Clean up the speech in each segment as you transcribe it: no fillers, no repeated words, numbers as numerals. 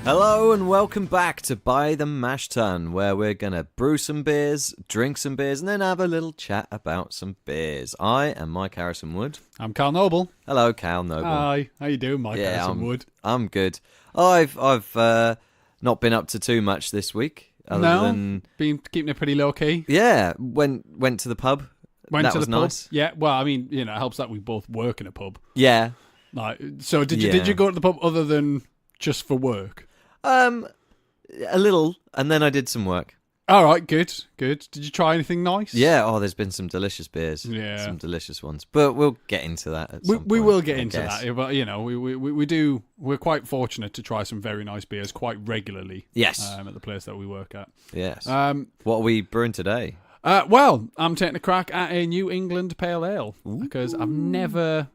Hello and welcome back to By the Mash Tun, where we're going to brew some beers, drink some beers, and then have a little chat about some beers. I am Mike Harrison Wood. I'm Carl Noble. Hello, Cal Noble. Hi, how you doing, Mike Harrison Wood? I'm good. I've not been up to too much this week. Than been keeping it pretty low key. Yeah, went to the pub. That was nice. Yeah, well, I mean, it helps that we both work in a pub. Yeah. So did you go to the pub other than just for work? A little, and then I did some work. All right, good. Did you try anything nice? Yeah, there's been some delicious beers. Yeah. Some delicious ones. But we'll get into that at some point. We will get into that, but, we're quite fortunate to try some very nice beers quite regularly. Yes. At the place that we work at. Yes. What are we brewing today? Well, I'm taking a crack at a New England Pale Ale. Because I've never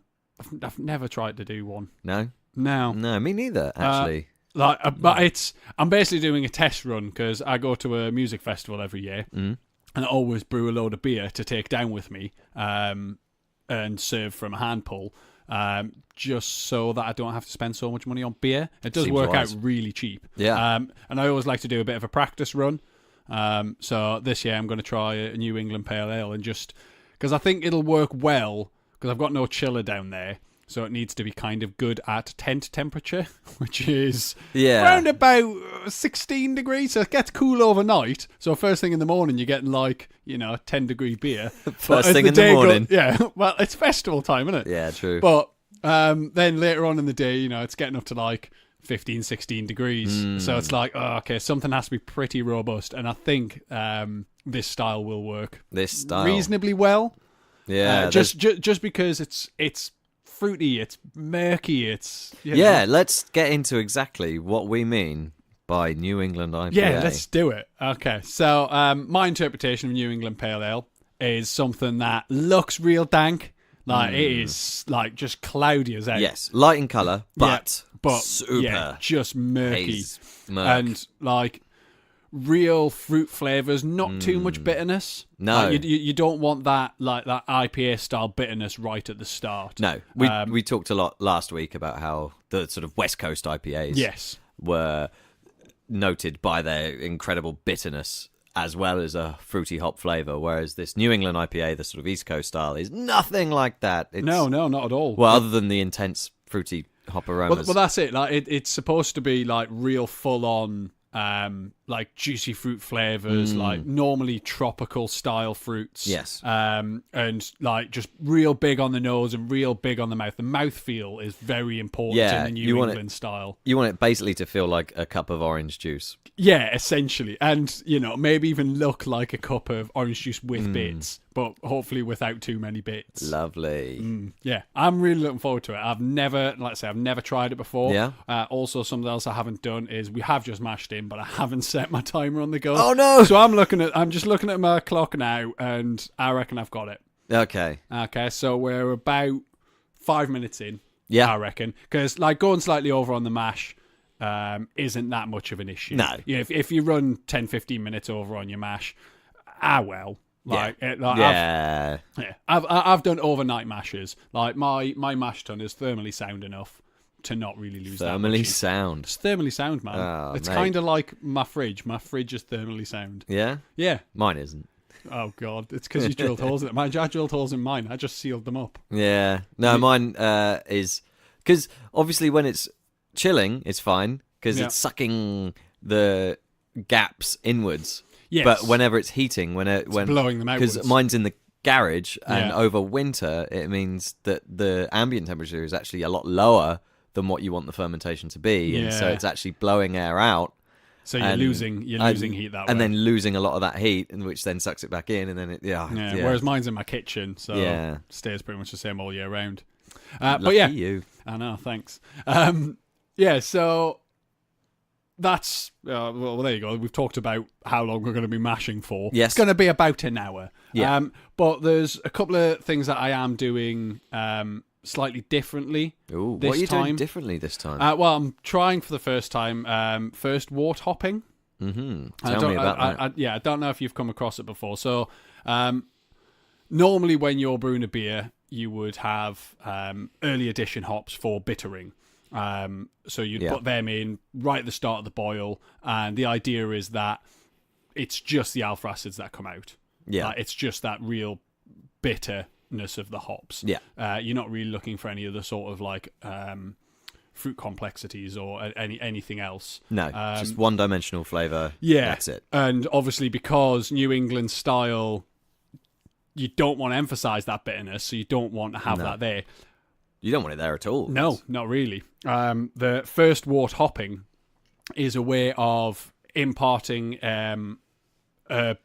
tried to do one. No? No, me neither, actually. But I'm basically doing a test run because I go to a music festival every year, and I always brew a load of beer to take down with me and serve from a hand pull, just so that I don't have to spend so much money on beer. It does work out really cheap. Yeah. And I always like to do a bit of a practice run. So this year I'm going to try a New England Pale Ale, and just because I think it'll work well because I've got no chiller down there. So it needs to be kind of good at tent temperature, which is around about 16 degrees. So it gets cool overnight. So first thing in the morning, you're getting 10-degree beer. First thing in the morning. Well, it's festival time, isn't it? Yeah, true. But then later on in the day, it's getting up to 15, 16 degrees. So it's something has to be pretty robust. And I think this style will work reasonably well. Yeah. Just because it's fruity, it's murky, it's... let's get into exactly what we mean by New England IPA. Yeah, let's do it. Okay, so my interpretation of New England Pale Ale is something that looks real dank. It is just cloudy as hell. Yes, light in colour, but super just murky. Haze, murk. And real fruit flavours, not too much bitterness. No. You don't want that that IPA style bitterness right at the start. No. We talked a lot last week about how the sort of West Coast IPAs were noted by their incredible bitterness as well as a fruity hop flavour, whereas this New England IPA, the sort of East Coast style, is nothing like that. No, not at all. Well, other than the intense fruity hop aromas. Well, that's it. It's supposed to be real full on juicy fruit flavors, normally tropical style fruits. Yes. And just real big on the nose and real big on the mouth. The mouthfeel is very important in the New England style. You want it basically to feel like a cup of orange juice. Yeah, essentially. And, maybe even look like a cup of orange juice with bits, but hopefully without too many bits. Lovely. Yeah, I'm really looking forward to it. I've never tried it before. Yeah. Also, something else I haven't done is we have just mashed in, but I haven't set my timer on the go. Oh, no! So I'm just looking at my clock now, and I reckon I've got it. Okay. Okay, so we're about 5 minutes in. Yeah. I reckon. Because, going slightly over on the mash isn't that much of an issue. No. If you run 10, 15 minutes over on your mash, well. Yeah. I've done overnight mashes. My Mash Tun is thermally sound enough to not really lose that much. Thermally sound. It's thermally sound, man. Oh, it's kind of like my fridge. My fridge is thermally sound. Yeah? Yeah. Mine isn't. Oh, God. It's because you drilled holes in it. I drilled holes in mine. I just sealed them up. Yeah. No, mine is... Because obviously when it's chilling, it's fine. Because it's sucking the gaps inwards. Yes. But whenever it's heating, when blowing them outwards. Because mine's in the garage, and over winter, it means that the ambient temperature is actually a lot lower than what you want the fermentation to be, and so it's actually blowing air out. So you're losing heat that way, and then losing a lot of that heat, and which then sucks it back in, and then Whereas mine's in my kitchen, so it stays pretty much the same all year round. Lucky you. I know. Thanks. So. That's, well, there you go. We've talked about how long we're going to be mashing for. Yes. It's going to be about an hour. Yeah. But there's a couple of things that I am doing slightly differently. Ooh, what are you doing differently this time? Well, I'm trying for the first time, first wort hopping. Mm-hmm. Tell me about that. I don't know if you've come across it before. So, normally when you're brewing a beer, you would have early edition hops for bittering. So you'd put them in right at the start of the boil, and the idea is that it's just the alpha acids that come out. Yeah. It's just that real bitterness of the hops. Yeah. You're not really looking for any of the sort of like fruit complexities or anything else. No, just one-dimensional flavour. Yeah. That's it. And obviously because New England style, you don't want to emphasise that bitterness, so you don't want to have that there. You don't want it there at all. No, not really. The first wort hopping is a way of imparting a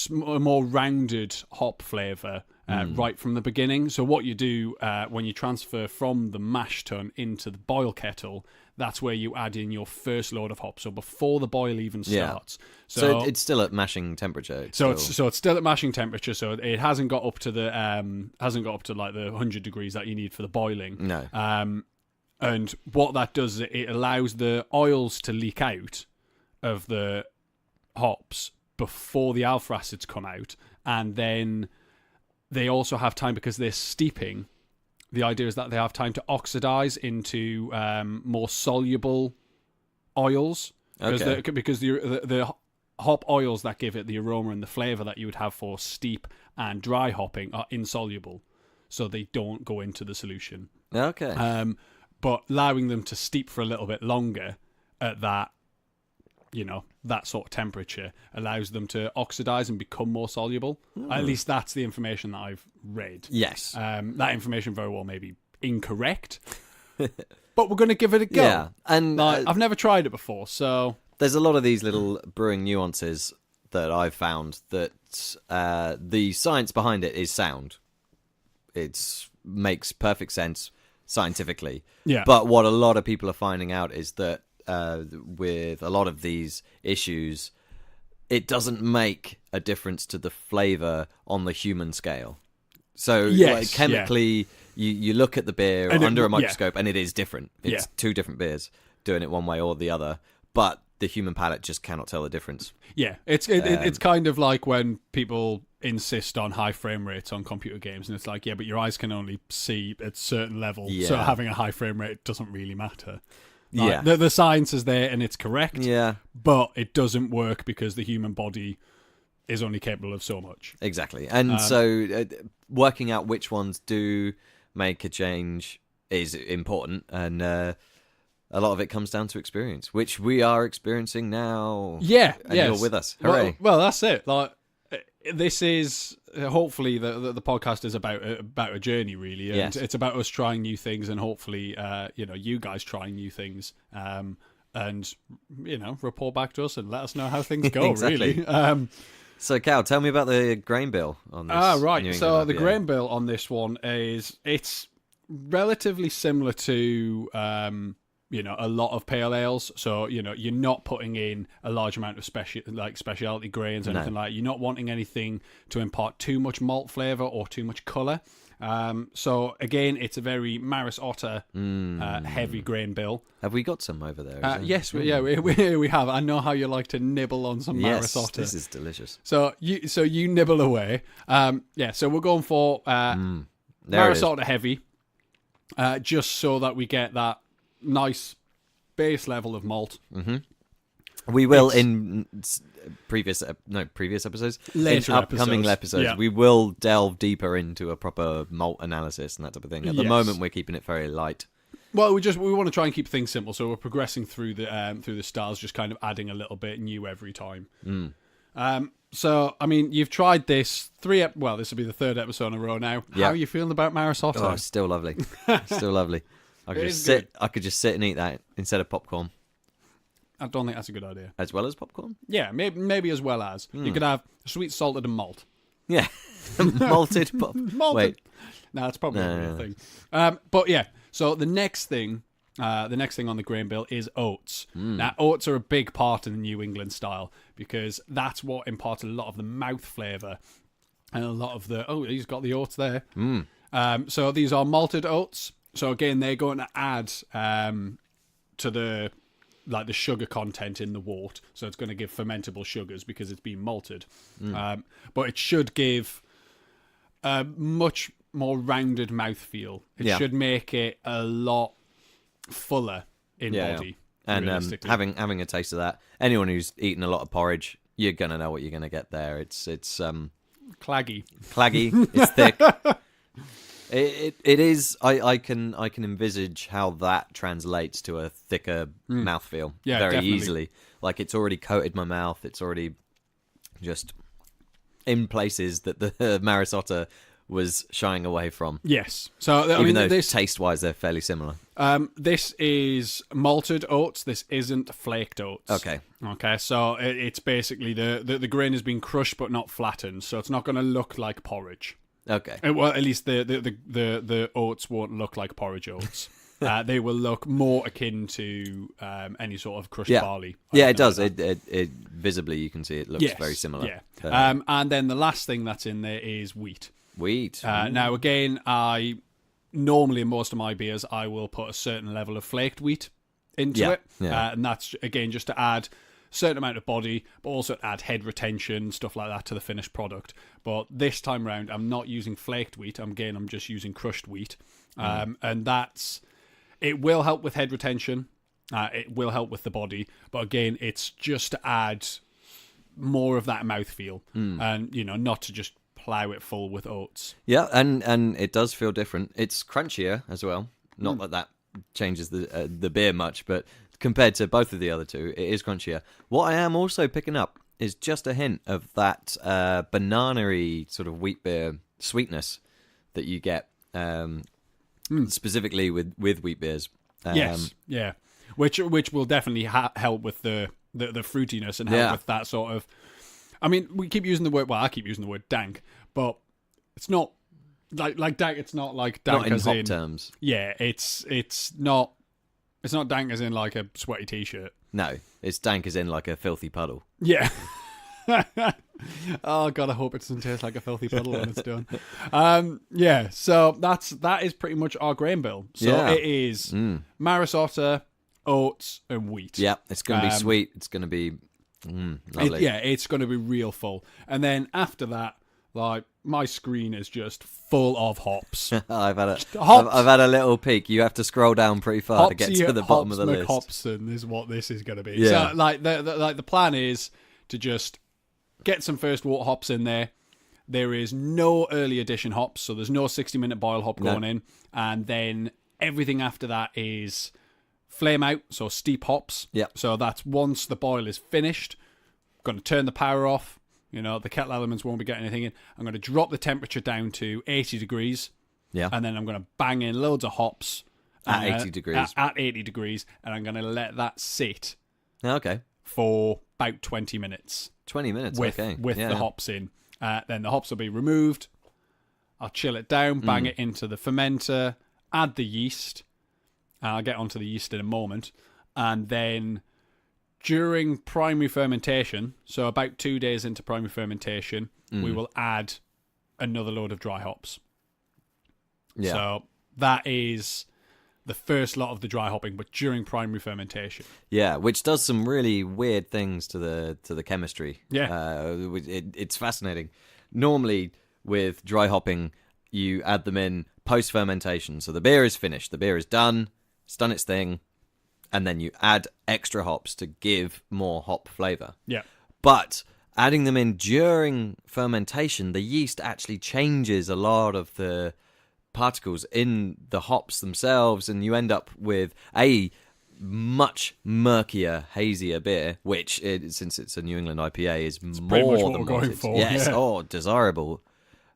more rounded hop flavour right from the beginning. So what you do when you transfer from the mash tun into the boil kettle, that's where you add in your first load of hops. So before the boil even starts. So it's still at mashing temperature. It's still at mashing temperature. So it hasn't got up to the like the 100 degrees that you need for the boiling. No. And what that does is it allows the oils to leak out of the hops before the alpha acids come out, and then they also have time, because they're steeping. The idea is that they have time to oxidize into more soluble oils, because the hop oils that give it the aroma and the flavor that you would have for steep and dry hopping are insoluble, so they don't go into the solution. Okay. But allowing them to steep for a little bit longer at that, that sort of temperature allows them to oxidize and become more soluble. At least that's the information that I've read. Yes. That information very well may be incorrect, but we're going to give it a go. Yeah. And I've never tried it before, so... There's a lot of these little brewing nuances that I've found that the science behind it is sound. It makes perfect sense scientifically. Yeah. But what a lot of people are finding out is that with a lot of these issues, it doesn't make a difference to the flavour on the human scale. So chemically, you look at the beer under a microscope and it is different. It's two different beers doing it one way or the other. But the human palate just cannot tell the difference. Yeah, it's kind of like when people insist on high frame rates on computer games, and it's like, but your eyes can only see at certain levels, so having a high frame rate doesn't really matter. The science is there and it's correct, but it doesn't work because the human body is only capable of so much. Exactly, and so working out which ones do make a change is important, and a lot of it comes down to experience, which we are experiencing now. Yeah, and you're with us. Hooray! Well, that's it. Like, this is hopefully the podcast is about a journey, really, and it's about us trying new things, and hopefully, you guys trying new things, and report back to us and let us know how things go. Exactly. Really. So, Cal, tell me about the grain bill on this. Right. So the grain bill on this one it's relatively similar to a lot of pale ales. So, you're not putting in a large amount of specialty grains or anything like that. You're not wanting anything to impart too much malt flavour or too much colour. So, again, it's a very Maris Otter heavy grain bill. Have we got some over there? Yes, we have. I know how you like to nibble on some Maris Otter. This is delicious. So you nibble away. So we're going for Maris Otter heavy, just so that we get that nice base level of malt. Mm-hmm. We will in previous episodes, upcoming episodes, we will delve deeper into a proper malt analysis and that type of thing. At the moment, we're keeping it very light. Well, we want to try and keep things simple, so we're progressing through the styles, just kind of adding a little bit new every time. So, I mean, you've tried this this will be the third episode in a row now. How are you feeling about Maris Otter? Oh, it's still lovely. Still lovely. I could just sit and eat that instead of popcorn. I don't think that's a good idea. As well as popcorn? Yeah, maybe as well as. You could have sweet, salted, and malt. Yeah. Malted pop. Malted. Wait. No, it's probably a real thing. But yeah, so the next thing on the grain bill is oats. Now, oats are a big part of the New England style because that's what imparts a lot of the mouth flavour and a lot of the... Oh, he's got the oats there. So these are malted oats. So again, they're going to add to the sugar content in the wort. So it's going to give fermentable sugars because it's been malted. But it should give a much more rounded mouthfeel. It should make it a lot fuller in body. And having a taste of that, anyone who's eaten a lot of porridge, you're gonna know what you're gonna get there. It's claggy. It's thick. It is. I can envisage how that translates to a thicker mouthfeel very definitely. easily. Like it's already coated my mouth. It's already just in places that the Marisotto was shying away from. Yes. So even though taste-wise they're fairly similar. This is malted oats. This isn't flaked oats. Okay. So it's basically the grain has been crushed but not flattened, so it's not going to look like porridge. Okay. Well, at least the oats won't look like porridge oats. They will look more akin to any sort of crushed barley. Yeah, it does. It visibly you can see it looks very similar. Yeah. And then the last thing that's in there is wheat. Now, again, I normally in most of my beers I will put a certain level of flaked wheat into it, and that's again just to add a certain amount of body, but also add head retention, stuff like that to the finished product. But this time round, I'm not using flaked wheat. I'm just using crushed wheat, and it will help with head retention. It will help with the body, but again, it's just to add more of that mouthfeel, and not to just plow it full with oats. Yeah, and it does feel different. It's crunchier as well. Not that changes the beer much, but compared to both of the other two, it is crunchier. What I am also picking up is just a hint of that banana-y sort of wheat beer sweetness that you get specifically with wheat beers. Yes, yeah, which will definitely help with the fruitiness and help with that sort of. I mean, we keep using the word. Well, I keep using the word dank, but it's not like dank. It's not like dank not in as hop in terms. Yeah, it's not. It's not dank as in like a sweaty t-shirt. No, it's dank as in like a filthy puddle. Yeah. Oh god, I hope it doesn't taste like a filthy puddle when it's done. Yeah, so that is pretty much our grain bill. So it is Marisotto, oats, and wheat. Yeah, it's going to be sweet. It's going to be lovely. It's going to be real full. And then after that, like my screen is just full of hops. I've had a little peek. You have to scroll down pretty far to get to the bottom of the list. Hopson is what this is going to be. Yeah. So like the plan is to just get some first water hops in there. There is no early addition hops, so there's no 60-minute boil hop going in. And then everything after that is flame out, so steep hops. Yeah. So that's once the boil is finished, I'm going to turn the power off. The kettle elements won't be getting anything in. I'm going to drop the temperature down to 80 degrees. Yeah. And then I'm going to bang in loads of hops. At 80 degrees. At 80 degrees. And I'm going to let that sit. Okay. For about 20 minutes. 20 minutes, with the hops in. Then the hops will be removed. I'll chill it down, bang it into the fermenter, add the yeast. I'll get onto the yeast in a moment. And then during primary fermentation, so about 2 days into primary fermentation, we will add another load of dry hops. Yeah. So that is the first lot of the dry hopping, but during primary fermentation. Yeah, which does some really weird things to the chemistry. Yeah. It's fascinating. Normally, with dry hopping, you add them in post-fermentation. So the beer is finished. The beer is done. It's done its thing. And then you add extra hops to give more hop flavour. Yeah. But adding them in during fermentation, the yeast actually changes a lot of the particles in the hops themselves, and you end up with a much murkier, hazier beer, which, since it's a New England IPA, is more than what going for. Yes, desirable.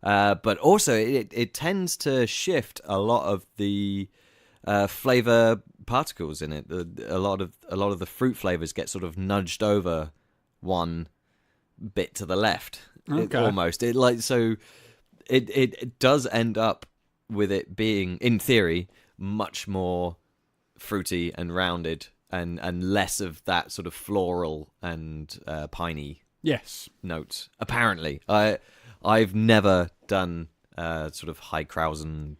But also, it tends to shift a lot of the flavor particles in it. A lot of the fruit flavors get sort of nudged over one bit to the left. Okay. It does end up with it being, in theory, much more fruity and rounded, and less of that sort of floral and piney notes. Apparently, I've never done sort of high Krausen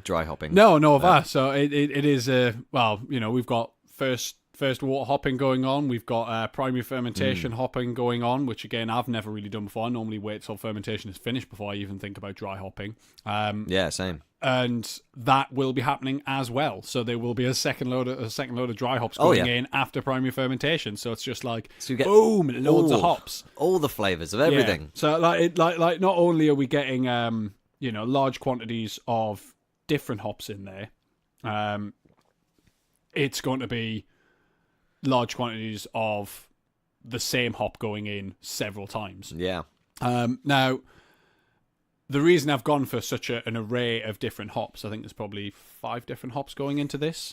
dry hopping. No, of that. So it is we've got first first water hopping going on. We've got primary fermentation hopping going on, which again I've never really done before. I normally wait till fermentation is finished before I even think about dry hopping. Yeah, same. And that will be happening as well. So there will be a second load of dry hops going in after primary fermentation. So it's just like so you get boom, loads of hops, all the flavors of everything. Yeah. So like not only are we getting large quantities of different hops in there, it's going to be large quantities of the same hop going in several times. Yeah. Now, the reason I've gone for such an array of different hops, I think there's probably 5 different hops going into this.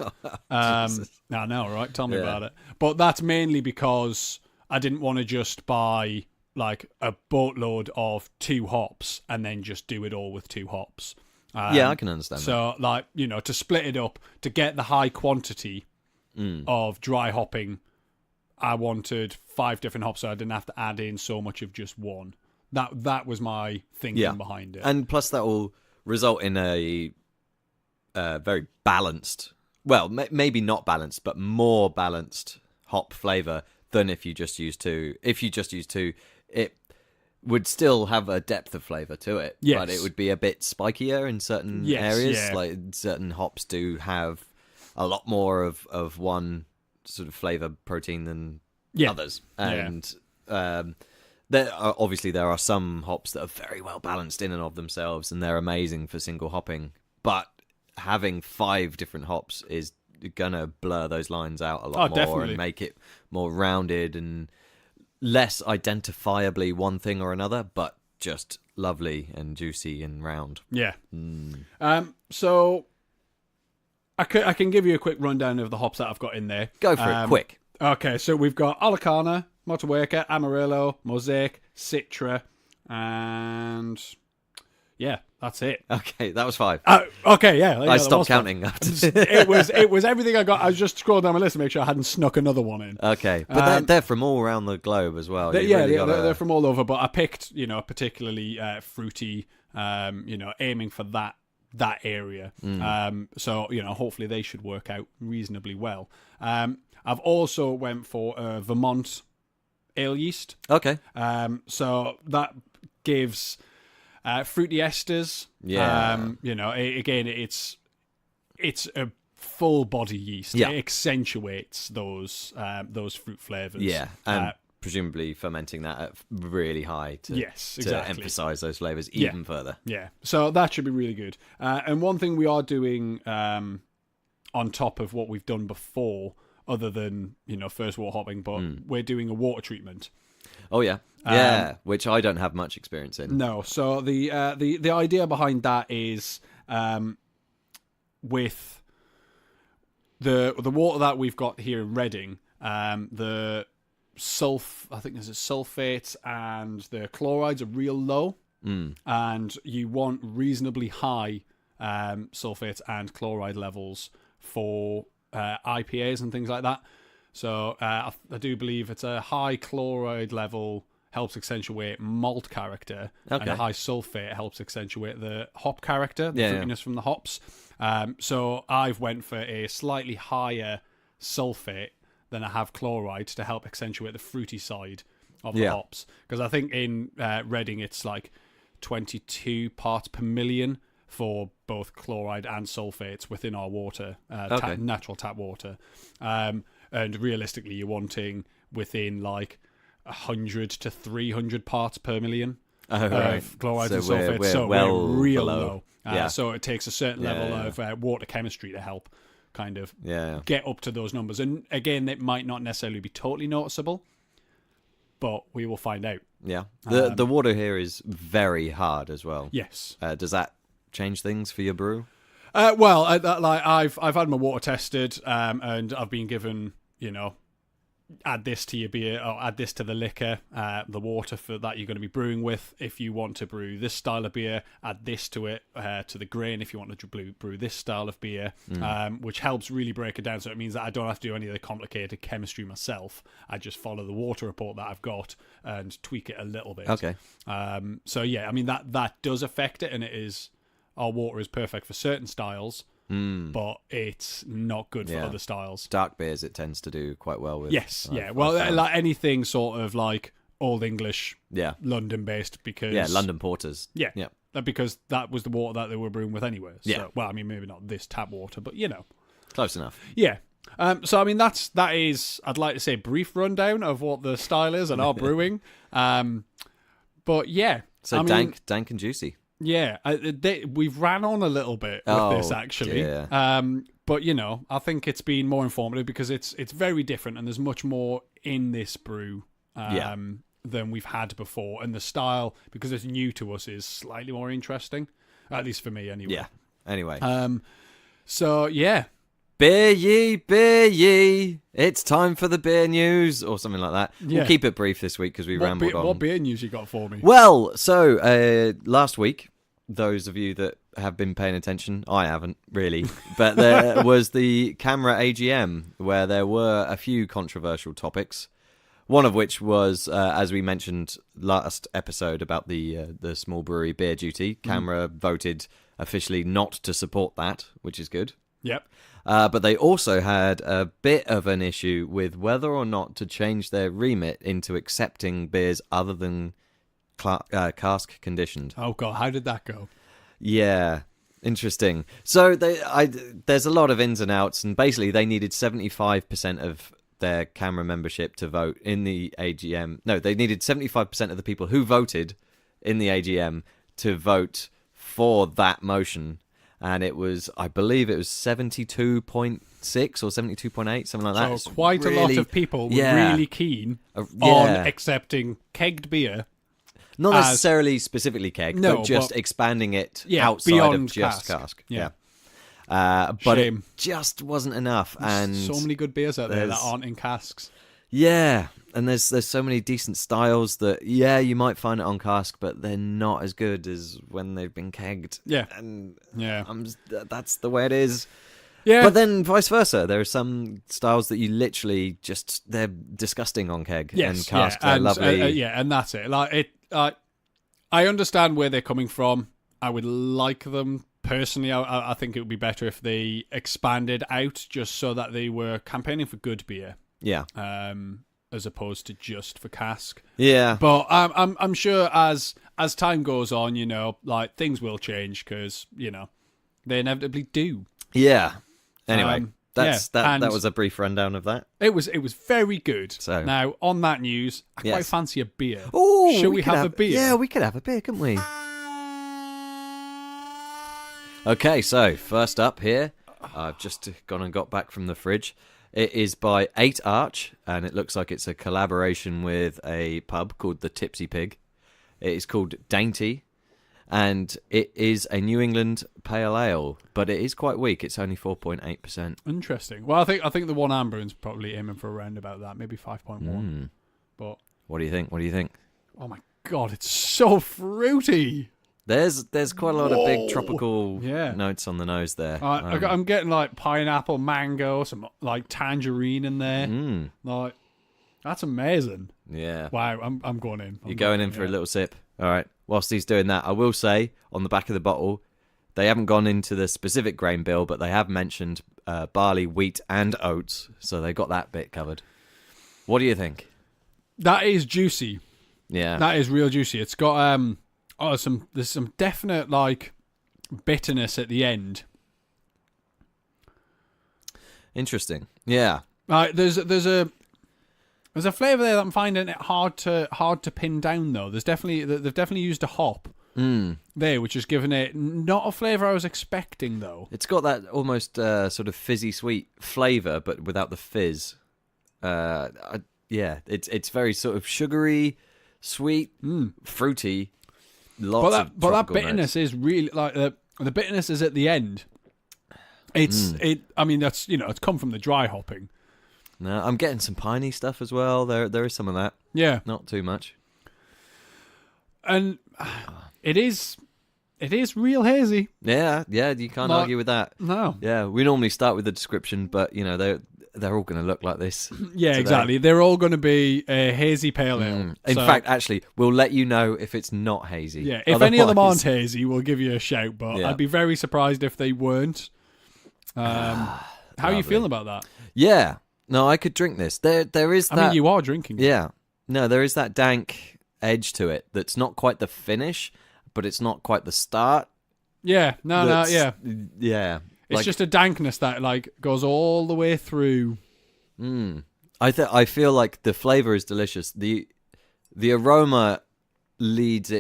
I know, right? Tell me about it. But that's mainly because I didn't want to just buy like a boatload of 2 hops and then just do it all with 2 hops. Yeah, I can understand so, that. to split it up, to get the high quantity of dry hopping, I wanted 5 different hops so I didn't have to add in so much of just one. That was my thinking behind it. And plus that will result in a very balanced, well, maybe not balanced, but more balanced hop flavour than if you just use 2. If you just use 2, it would still have a depth of flavour to it, but it would be a bit spikier in certain areas. Yeah. Like certain hops do have a lot more of one sort of flavour protein than others. And there are some hops that are very well balanced in and of themselves, and they're amazing for single hopping. But having 5 different hops is gonna blur those lines out a lot more definitely. And make it more rounded and less identifiably one thing or another, but just lovely and juicy and round. Yeah. So I can give you a quick rundown of the hops that I've got in there. Go for it, quick. Okay, so we've got Alicana, Motueka, Amarillo, Mosaic, Citra, and yeah, that's it. Okay, that was 5. Okay, yeah. I stopped counting. It was everything I got. I was just scrolling down my list to make sure I hadn't snuck another one in. Okay, but they're from all around the globe as well. They're from all over. But I picked, particularly fruity, aiming for that area. So hopefully they should work out reasonably well. I've also went for Vermont ale yeast. Okay. So that gives fruity esters. Yeah. Again, it's a full body yeast. Yeah. It accentuates those fruit flavors. Yeah. And presumably fermenting that at really high to emphasize those flavors even further. Yeah. So that should be really good. And one thing we are doing on top of what we've done before, other than first water hopping, but we're doing a water treatment. Oh yeah, which I don't have much experience in. No, so the idea behind that is with the water that we've got here in Reading, the sulfates and the chlorides are real low, and you want reasonably high sulfates and chloride levels for IPAs and things like that. So I do believe it's a high chloride level helps accentuate malt character, and a high sulfate helps accentuate the hop character, the fruitiness from the hops. So I've went for a slightly higher sulfate than I have chloride to help accentuate the fruity side of the hops. Because I think in Reading it's like 22 parts per million for both chloride and sulfates within our water, natural tap water. And realistically, you're wanting within like 100 to 300 parts per million of chlorides and sulfates. So we're real low. So it takes a certain level of water chemistry to help kind of get up to those numbers. And again, it might not necessarily be totally noticeable, but we will find out. Yeah. The water here is very hard as well. Yes. Does that change things for your brew? I've had my water tested, and I've been given, add this to your beer or add this to the liquor, the water for that you're going to be brewing with. If you want to brew this style of beer, add this to it, to the grain. If you want to brew this style of beer, which helps really break it down. So it means that I don't have to do any of the complicated chemistry myself. I just follow the water report that I've got and tweak it a little bit. Okay. So yeah, I mean that does affect it, and it is. Our water is perfect for certain styles, but it's not good for other styles. Dark beers it tends to do quite well with. Yes, well, like anything sort of like Old English, London-based, because... Yeah, London porters. Yeah, because that was the water that they were brewing with anyway. So, yeah. Well, I mean, maybe not this tap water, but, Close enough. Yeah. So, I mean, that is, I'd like to say, a brief rundown of what the style is and our brewing. But, yeah. So, dank and juicy. Yeah. We've ran on a little bit with this, actually. Yeah. But, I think it's been more informative because it's very different and there's much more in this brew than we've had before. And the style, because it's new to us, is slightly more interesting. At least for me, anyway. Yeah. Anyway. So, yeah. Beer ye, it's time for the beer news, or something like that. Yeah. We'll keep it brief this week because we rambled on. What beer news you got for me? Well, so last week, those of you that have been paying attention, I haven't really, but there was the Camera AGM where there were a few controversial topics. One of which was, as we mentioned last episode about the small brewery beer duty, Camera voted officially not to support that, which is good. Yep. But they also had a bit of an issue with whether or not to change their remit into accepting beers other than cask conditioned. Oh, God, how did that go? Yeah, interesting. So there's a lot of ins and outs, and basically they needed 75% of their Camera membership to vote in the AGM. No, they needed 75% of the people who voted in the AGM to vote for that motion. And it was, I believe it was 72.6 or 72.8, something like that. So quite a lot of people were really keen on accepting kegged beer. Not necessarily specifically keg, but just expanding it outside of just cask. Yeah. But Shame. It just wasn't enough. And so many good beers out there that aren't in casks. Yeah, and there's so many decent styles that, you might find it on cask, but they're not as good as when they've been kegged. Yeah. And that's the way it is. Yeah. But then vice versa. There are some styles that you literally they're disgusting on keg. Yes, and cask, they're lovely. And that's it. I understand where they're coming from. I would like them. Personally, I think it would be better if they expanded out just so that they were campaigning for good beer. Yeah. As opposed to just for cask. Yeah. But I'm sure as time goes on, things will change because they inevitably do. Yeah. Anyway, that was a brief rundown of that. It was very good. So now on that news, I quite fancy a beer. Oh, should we have a beer? Yeah, we could have a beer, couldn't we? Okay, so first up here, I've just gone and got back from the fridge. It is by 8 Arch, and it looks like it's a collaboration with a pub called the Tipsy Pig. It is called Dainty, and it is a New England Pale Ale, but it is quite weak. It's only 4.8%. Interesting. Well, I think the one I'm brewing's probably aiming for around about that, maybe 5.1. But what do you think? Oh my God, it's so fruity. There's quite a lot of big tropical notes on the nose there. I'm getting like pineapple, mango, some like tangerine in there. Like that's amazing. Yeah. Wow, I'm going in. You're going in for a little sip. All right. Whilst he's doing that, I will say on the back of the bottle, they haven't gone into the specific grain bill, but they have mentioned barley, wheat, and oats, so they got that bit covered. What do you think? That is juicy. Yeah. That is real juicy. It's got there's some definite like bitterness at the end. Interesting. Yeah. There's a flavour there that I'm finding it hard to pin down though. They've definitely used a hop there, which has given it not a flavour I was expecting though. It's got that almost sort of fizzy sweet flavour, but without the fizz. It's very sort of sugary, sweet, fruity. But that bitterness is really like the bitterness is at the end. I mean that's it's come from the dry hopping. No, I'm getting some piney stuff as well. There is some of that. Yeah, not too much. And it is real hazy. Yeah, you can't argue with that. No. Yeah, we normally start with the description, but they're all going to look like this. Yeah, today. Exactly. They're all going to be a hazy pale ale. In fact, actually, we'll let you know if it's not hazy. Yeah, if any of them aren't hazy, we'll give you a shout, but I'd be very surprised if they weren't. How are you feeling about that? Yeah. No, I could drink this. There is that... I mean, you are drinking it. Yeah. No, there is that dank edge to it that's not quite the finish, but it's not quite the start. Yeah. No, yeah. Yeah. It's just a dankness that like goes all the way through. I feel like the flavor is delicious. The aroma leads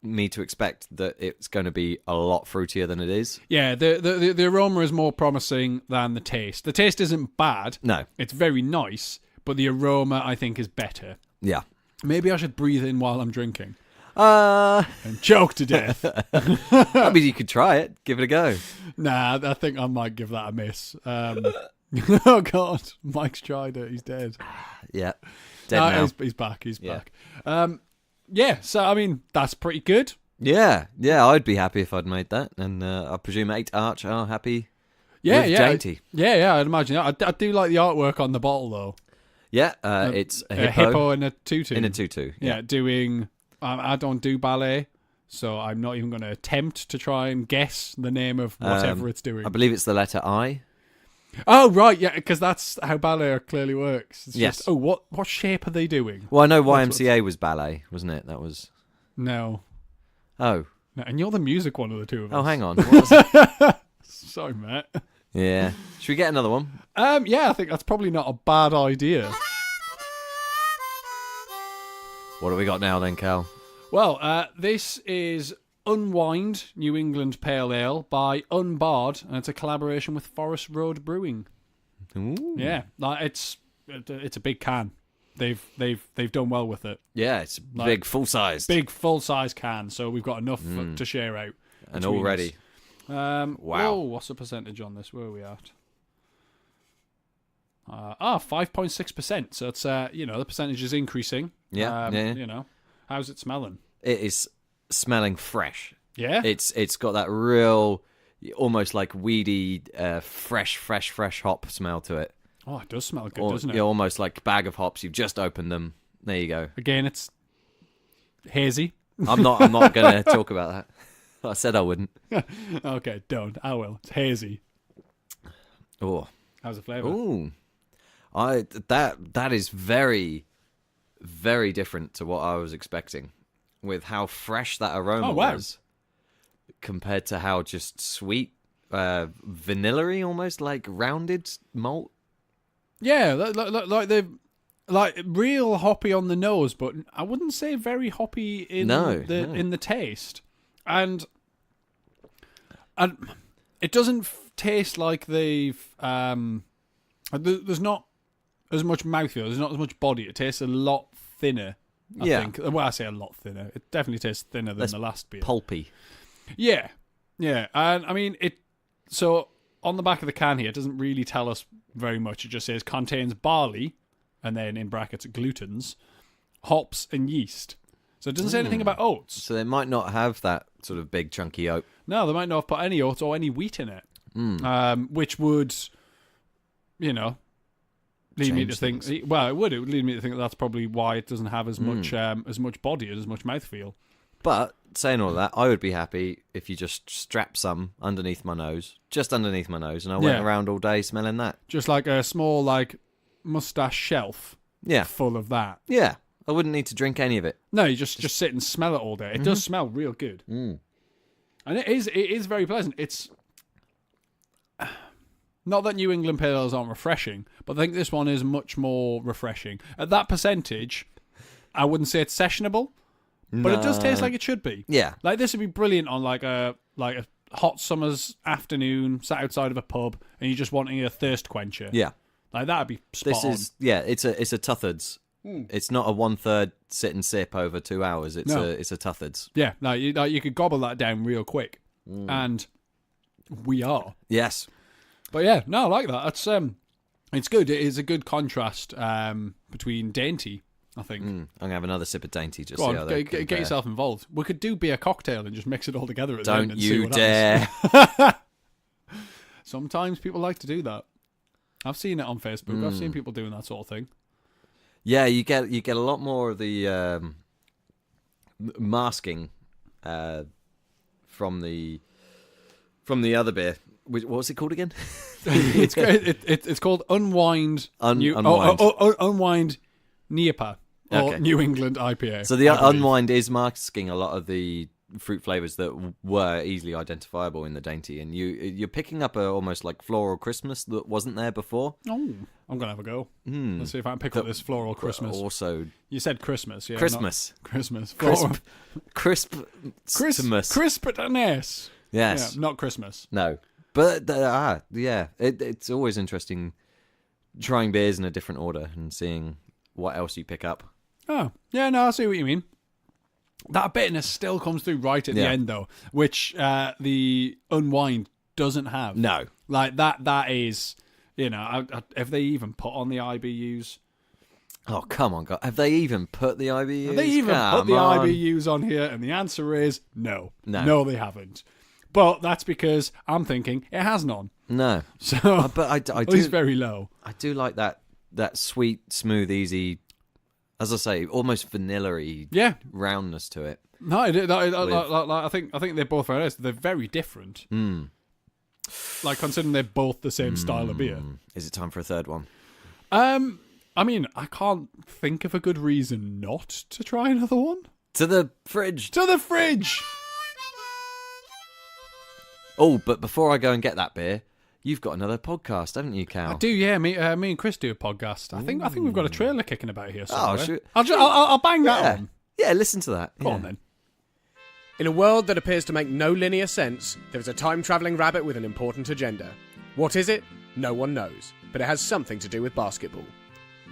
me to expect that it's going to be a lot fruitier than it is. Yeah, the aroma is more promising than the taste. The taste isn't bad. No. It's very nice, but the aroma I think is better. Yeah. Maybe I should breathe in while I'm drinking. And choke to death. I mean, you could try it. Give it a go. Nah, I think I might give that a miss. Oh, God. Mike's tried it. He's dead. Yeah. Dead now. He's back. He's back. Yeah, so, I mean, that's pretty good. Yeah, I'd be happy if I'd made that. And I presume 8 Arch are happy with Dainty. Yeah, I'd imagine. I do like the artwork on the bottle, though. Yeah, it's a hippo and a tutu. In a tutu. Yeah, doing... I don't do ballet, so I'm not even going to attempt to try and guess the name of whatever it's doing. I believe it's the letter I. Oh, right, yeah, because that's how ballet clearly works. It's yes. Just, what shape are they doing? Well, I know YMCA was ballet, wasn't it? That was... No. Oh. No, and you're the music one of the two of us. Oh, hang on. What was it? Sorry, Matt. Yeah. Should we get another one? Yeah, I think that's probably not a bad idea. What have we got now then, Cal? Well, this is Unwind New England Pale Ale by Unbarred, and it's a collaboration with Forest Road Brewing. Ooh. Yeah, it's a big can. They've done well with it. Yeah, it's big, full-sized. Big, full-size can, so we've got enough to share out. And already. Wow. Whoa, what's the percentage on this? Where are we at? 5.6%. So it's, the percentage is increasing. Yeah, You know, how's it smelling? It is smelling fresh. Yeah? It's got that real, almost like weedy, fresh hop smell to it. Oh, it does smell good, doesn't it? Yeah, almost like bag of hops. You've just opened them. There you go. Again, it's hazy. I'm not going to talk about that. I said I wouldn't. Okay, don't. I will. It's hazy. Oh. How's the flavour? Ooh. That is very, very different to what I was expecting, with how fresh that aroma was, compared to how just sweet, vanilla-y, almost like rounded malt. Yeah, like they've real hoppy on the nose, but I wouldn't say very hoppy in the taste, and it doesn't taste like they've there's not as much mouthfeel. There's not as much body. It tastes a lot thinner. I think. Well, I say a lot thinner. It definitely tastes thinner than the last beer. Pulpy. Yeah, and I mean it. So on the back of the can here, it doesn't really tell us very much. It just says contains barley, and then in brackets glutens, hops, and yeast. So it doesn't say anything about oats. So they might not have that sort of big chunky oat. No, they might not have put any oats or any wheat in it, which would, lead me to think. Well, it would lead me to think that's probably why it doesn't have as much body and as much mouthfeel. But saying all that, I would be happy if you just strapped some underneath my nose, and I went around all day smelling that. Just like a small mustache shelf. Yeah, full of that. Yeah, I wouldn't need to drink any of it. No, you just sit and smell it all day. It does smell real good, and it is very pleasant. It's not that New England Pale Ales aren't refreshing, but I think this one is much more refreshing. At that percentage, I wouldn't say it's sessionable, but it does taste like it should be. Yeah, like this would be brilliant on like a hot summer's afternoon, sat outside of a pub, and you're just wanting a thirst quencher. Yeah, like that'd be spot on. It's a Tuthards. It's not a 1/3 sit and sip over 2 hours. It's a Tuthards. Yeah, no, you could gobble that down real quick, and we are. Yes, but yeah, no, I like that. That's it's good. It is a good contrast between Dainty, I think. I'm gonna have another sip of Dainty. Just Go see on, how they get yourself involved. We could do beer cocktail and just mix it all together at the end. Don't and see you what dare! Sometimes people like to do that. I've seen it on Facebook. I've seen people doing that sort of thing. Yeah, you get a lot more of the masking from the other beer What's it called again? It's called Unwind. Unwind NIPA or New England IPA. So the Unwind is masking a lot of the fruit flavors that were easily identifiable in the dainty, and you're picking up a almost like floral Christmas that wasn't there before. Oh, I'm gonna have a go. Let's see if I can pick up this floral Christmas. Also, you said Christmas, yeah? Christmas. Crispness. Yes, not Christmas. No, but it's always interesting trying beers in a different order and seeing what else you pick up. Oh, yeah, no, I see what you mean. That bitterness still comes through right at the end, though, which the Unwind doesn't have. No. Like, that is, have they even put on the IBUs? Oh, come on, God. Have they even put the IBUs? Have they even put the IBUs on here? And the answer is no. No, they haven't. But that's because I'm thinking it has none. No. So, but I do, it's very low. I do like that sweet, smooth, easy, as I say, almost vanilla-y roundness to it. No, I think they're both very nice. They're very different. Like, considering they're both the same style of beer. Is it time for a third one? I mean, I can't think of a good reason not to try another one. To the fridge. To the fridge! Oh, but before I go and get that beer, you've got another podcast, haven't you, Cal? I do, yeah. Me and Chris do a podcast. I think we've got a trailer kicking about here somewhere. Oh, shoot. I'll bang that on. Yeah, listen to that. Go on, then. In a world that appears to make no linear sense, there is a time-travelling rabbit with an important agenda. What is it? No one knows, but it has something to do with basketball.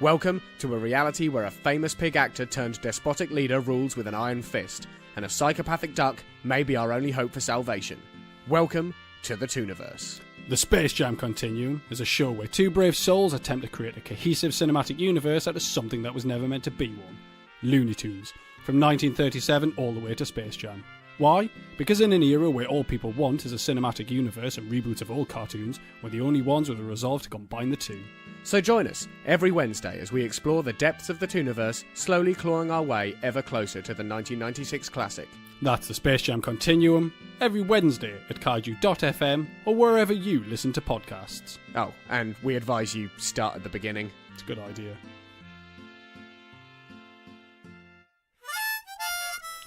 Welcome to a reality where a famous pig actor turned despotic leader rules with an iron fist, and a psychopathic duck may be our only hope for salvation. Welcome to the Tooniverse. The Space Jam Continuum is a show where two brave souls attempt to create a cohesive cinematic universe out of something that was never meant to be one. Looney Tunes, from 1937 all the way to Space Jam. Why? Because in an era where all people want is a cinematic universe and reboots of old cartoons, we're the only ones with a resolve to combine the two. So join us every Wednesday as we explore the depths of the Tooniverse, slowly clawing our way ever closer to the 1996 classic. That's the Space Jam Continuum, every Wednesday at kaiju.fm or wherever you listen to podcasts. Oh, and we advise you start at the beginning. It's a good idea.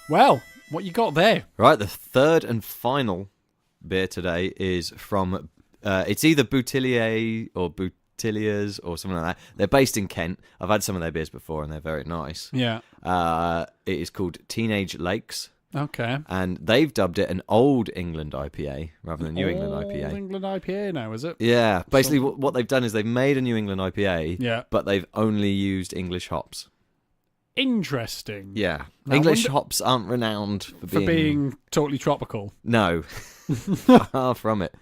Well, what you got there? Right, the third and final beer today is from, it's either Boutillier or Boutilliers or something like that. They're based in Kent. I've had some of their beers before and they're very nice. Yeah. It is called Teenage Lakes. Okay. And they've dubbed it an Old England IPA rather than New England IPA. Old England IPA now, is it? Yeah. Basically, what they've done is they've made a New England IPA, but they've only used English hops. Interesting. Yeah. Now, English hops aren't renowned for being totally tropical. No. Far from it.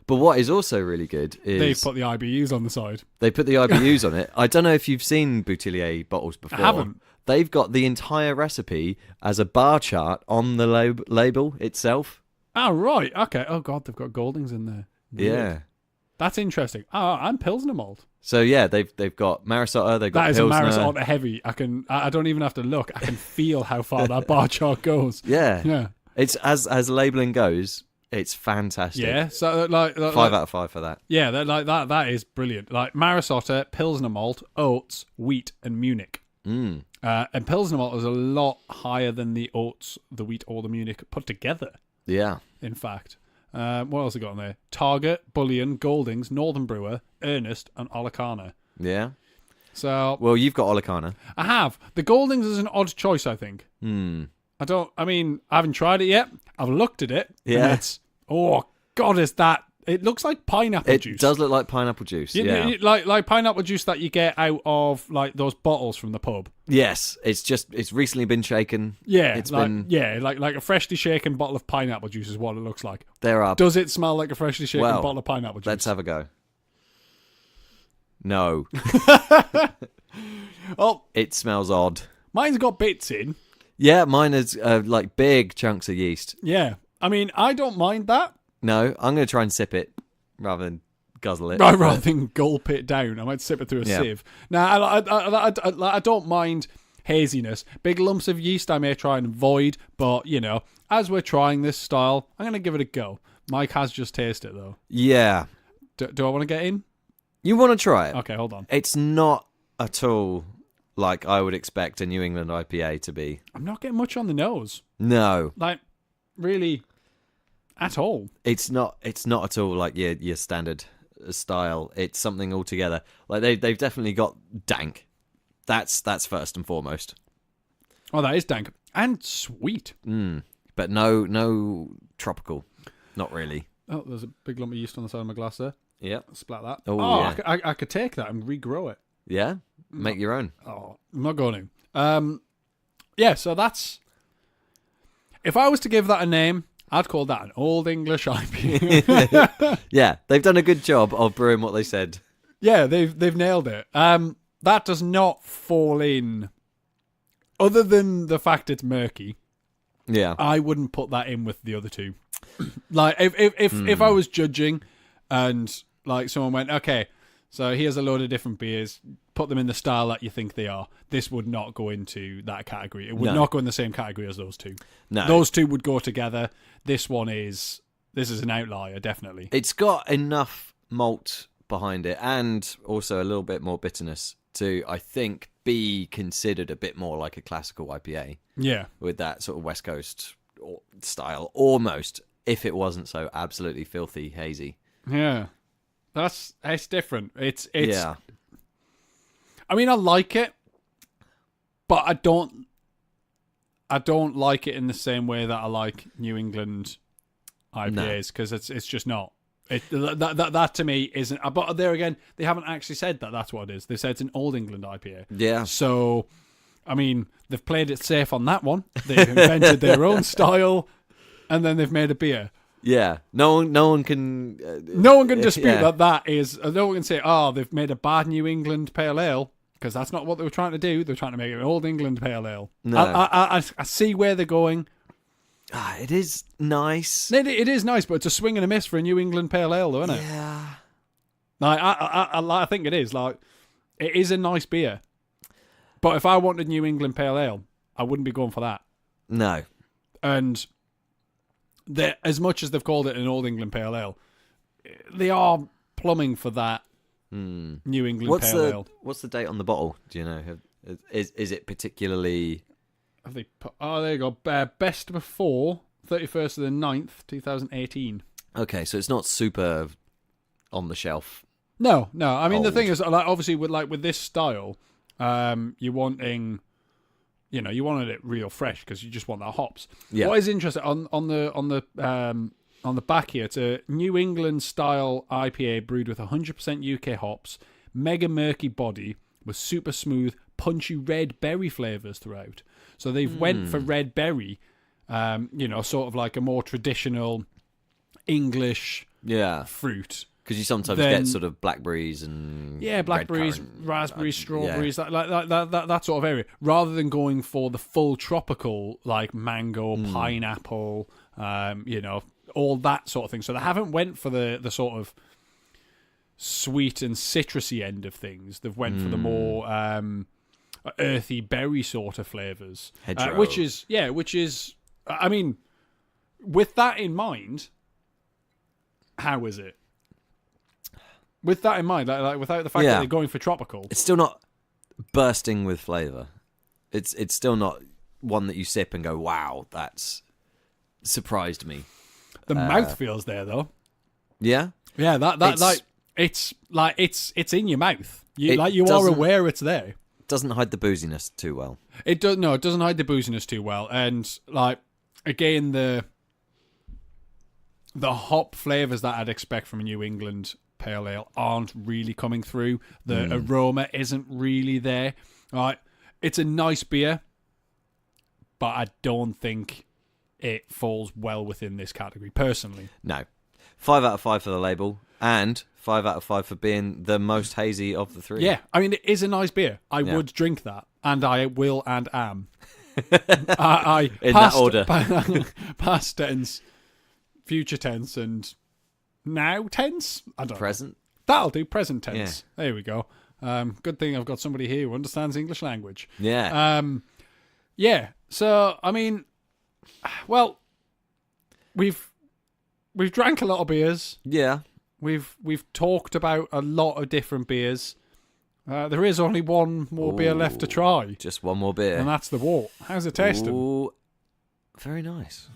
But what is also really good is... They've put the IBUs on the side. They put the IBUs on it. I don't know if you've seen Boutillier bottles before. I haven't. They've got the entire recipe as a bar chart on the label itself. Oh, right. Okay. Oh, God, they've got Goldings in there. Weird. Yeah. That's interesting. And Pilsner malt. So, yeah, they've got Marisotta, they've got Pilsner. That is a Marisotta heavy. I don't even have to look. I can feel how far that bar chart goes. Yeah. Yeah. It's as labelling goes... It's fantastic. Yeah, so like 5 out of 5 for that. Yeah, that is brilliant. Like Marisotta, Pilsner malt, oats, wheat, and Munich. And Pilsner malt is a lot higher than the oats, the wheat, or the Munich put together. Yeah. In fact, what else have I got on there? Target, Bullion, Goldings, Northern Brewer, Ernest, and Olicana. Yeah. So. Well, you've got Olicana. I have. The Goldings is an odd choice, I think. I haven't tried it yet. I've looked at it. Yeah. And it's, oh, God, is that... It looks like pineapple juice. It does look like pineapple juice, yeah. Like pineapple juice that you get out of, like, those bottles from the pub. Yes. It's recently been shaken. Yeah. Like a freshly shaken bottle of pineapple juice is what it looks like. Does it smell like a freshly shaken bottle of pineapple juice? Let's have a go. No. Oh. It smells odd. Mine's got bits in. Yeah, mine is like big chunks of yeast. Yeah. I mean, I don't mind that. No, I'm going to try and sip it rather than guzzle it. Rather than gulp it down. I might sip it through a sieve. Now, I don't mind haziness. Big lumps of yeast I may try and avoid, but, as we're trying this style, I'm going to give it a go. Mike has just tasted it, though. Yeah. Do I want to get in? You want to try it? Okay, hold on. It's not at all like I would expect a New England IPA to be. I'm not getting much on the nose. No. Like, really, at all. It's not at all like your standard style. It's something altogether. Like they've definitely got dank. That's first and foremost. Oh, that is dank. And sweet. But no tropical. Not really. Oh, there's a big lump of yeast on the side of my glass there. Yep. Splat that. Oh, yeah. I could take that and regrow it. Yeah? Make your own. Oh, I'm not going to. Yeah, so that's... If I was to give that a name, I'd call that an Old English IPA. Yeah, they've done a good job of brewing what they said. Yeah, they've nailed it. That does not fall in... Other than the fact it's murky, Yeah. I wouldn't put that in with the other two. Like, if I was judging and, like, someone went, okay, so here's a load of different beers, put them in the style that you think they are, this would not go into that category. It would not go in the same category as those two. No. Those two would go together. This is an outlier, definitely. It's got enough malt behind it and also a little bit more bitterness to, I think, be considered a bit more like a classical IPA. Yeah. With that sort of West Coast style, almost, if it wasn't so absolutely filthy hazy. Yeah. It's different. It's yeah. I mean, I like it, but I don't like it in the same way that I like New England IPAs, because it's just not. That to me isn't. But there again, they haven't actually said that that's what it is. They said it's an Old England IPA. Yeah. So, I mean, they've played it safe on that one. They've invented their own style, and then they've made a beer. Yeah. No one can. No one can dispute that is. No one can say, oh, they've made a bad New England Pale Ale, because that's not what they were trying to do. They're trying to make an Old England Pale Ale. No. I see where they're going. It is nice. It is nice, but it's a swing and a miss for a New England Pale Ale, though, isn't it? Yeah. Like, I think it is. Like, it is a nice beer. But if I wanted New England Pale Ale, I wouldn't be going for that. No. And as much as they've called it an Old England Pale Ale, they are plumbing for that New England Pale Ale. What's the date on the bottle? Do you know? Is it particularly... Have they put, there you go. Best before 31st of the 9th, 2018. Okay, so it's not super on the shelf. No. I mean, old. The thing is, like, obviously, with this style, you're wanting, you wanted it real fresh because you just want that hops. Yeah. What is interesting on the back here, it's a New England style IPA brewed with 100% UK hops, mega murky body with super smooth, punchy red berry flavors throughout. So they've went for red berry, sort of like a more traditional English fruit. Because you sometimes get sort of blackberries and blackberries, raspberries, strawberries, that sort of area, rather than going for the full tropical like mango, pineapple, all that sort of thing. So they haven't went for the sort of sweet and citrusy end of things. They've went for the more earthy berry sort of flavors, which is, I mean, with that in mind, how is it? With that in mind, like without the fact that they're going for tropical, it's still not bursting with flavour. It's still not one that you sip and go, "Wow, that's surprised me." The mouthfeel's there though. Yeah, yeah. It's in your mouth. You are aware it's there. Doesn't hide the booziness too well. It doesn't hide the booziness too well, and like again the hop flavors that I'd expect from a New England Pale Ale aren't really coming through. The aroma isn't really there. Right, it's a nice beer, but I don't think it falls well within this category personally. No, 5 out of 5 for the label, and 5 out of 5 for being the most hazy of the three. Yeah, I mean, it is a nice beer. I would drink that, and I will and am. I in past, that order. Past tense, future tense, and now tense? I don't Present? know. That'll do, present tense. Yeah. There we go. Good thing I've got somebody here who understands English language. Yeah. So, I mean, well, we've we've drank a lot of beers. Yeah. We've talked about a lot of different beers. There is only one more beer left to try. Just one more beer. And that's the Wort. How's it tasting? Ooh, very nice.